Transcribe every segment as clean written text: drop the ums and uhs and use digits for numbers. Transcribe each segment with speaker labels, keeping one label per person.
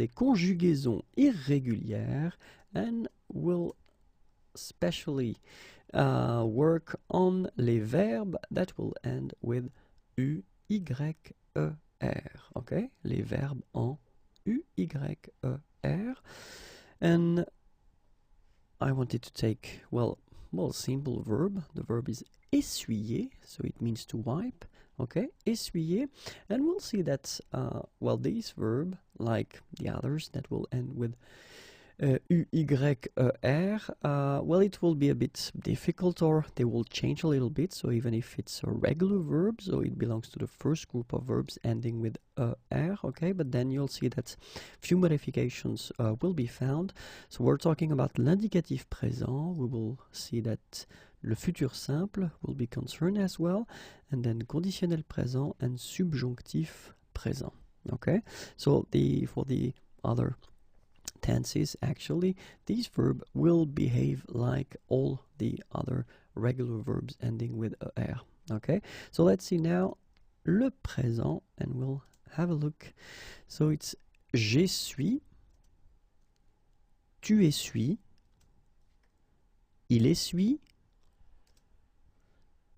Speaker 1: les conjugaisons irrégulières and we'll especially work on les verbes that will end with uyer. Okay, les verbes en uyer. And I wanted to take, well, simple verb. The verb is essuyer, so it means to wipe. Okay, essuyer. And we'll see that, well, this verb, like the others that will end with uyer, well, it will be a bit difficult, or they will change a little bit. So even if it's a regular verb, so it belongs to the first group of verbs ending with er, okay, but then you'll see that few modifications will be found. So we're talking about l'indicatif présent. We will see that le futur simple will be concerned as well, and then conditionnel présent and subjonctif présent. Okay, so for the other tenses, actually, this verb will behave like all the other regular verbs ending with er. Okay, so let's see now le présent, and we'll have a look. So it's j'essuie, tu essuies, il essuie,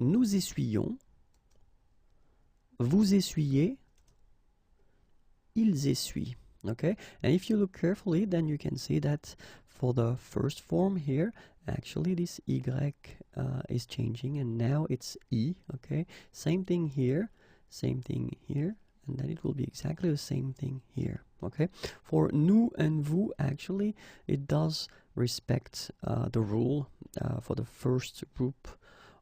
Speaker 1: nous essuyons, vous essuyez, ils essuient. Okay, and if you look carefully, then you can see that for the first form here, actually this y is changing, and now it's e. Okay, same thing here, and then it will be exactly the same thing here. Okay, for nous and vous, actually, it does respect the rule for the first group,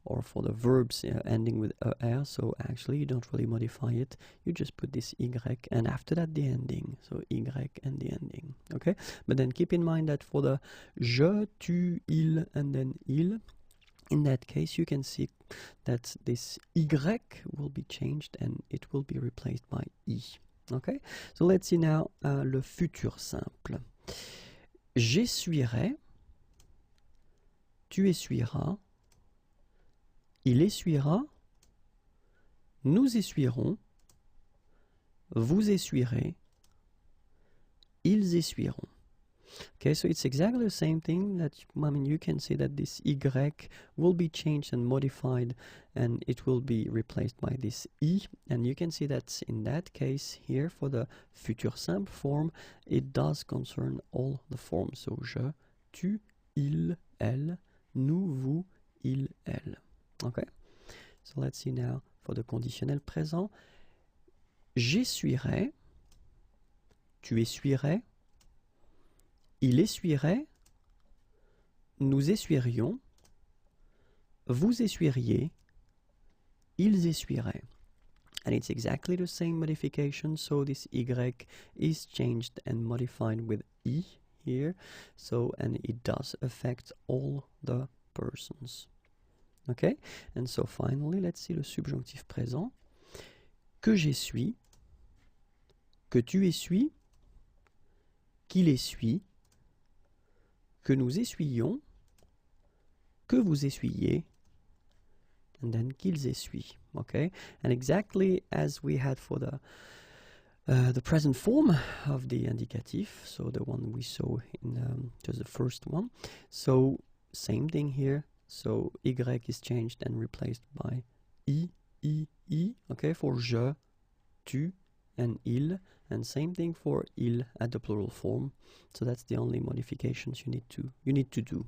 Speaker 1: or for the verbs ending with er, so actually you don't really modify it, you just put this y and after that the ending, so y and the ending. Okay, but then keep in mind that for the je, tu, il, and then il, in that case you can see that this y will be changed and it will be replaced by i. Okay, so let's see now le futur simple. J'essuierai, tu essuieras, il essuiera, nous essuierons, vous essuierez, ils essuieront. Okay, so it's exactly the same thing that, I mean, you can see that this y will be changed and modified, and it will be replaced by this i, and you can see that in that case here for the futur simple form, it does concern all the forms. So je, tu, il, elle, nous, vous, il, elle. Okay, so let's see now for the conditionnel présent. J'essuierai, tu essuierais, il essuierait, nous essuierions, vous essuieriez, ils essuieraient. And it's exactly the same modification, so this y is changed and modified with i here, so, and it does affect all the persons. Okay, and so finally, let's see le subjonctif présent. Que j'essuie, que tu essuies, qu'il essuie, que nous essuyons, que vous essuyez, and then qu'ils essuient. Okay, and exactly as we had for the present form of the indicatif, so the one we saw in just the first one. So same thing here. So y is changed and replaced by i. Okay, for je, tu, and il, and same thing for il at the plural form. So that's the only modifications you need to do.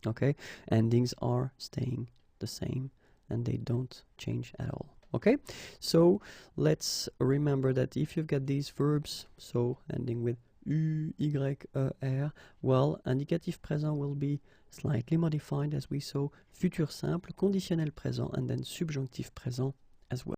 Speaker 1: Okay, endings are staying the same and they don't change at all. Okay, so let's remember that if you've got these verbs, so ending with uyer, well, indicatif présent will be slightly modified as we saw, futur simple, conditionnel présent, and then subjonctif présent as well.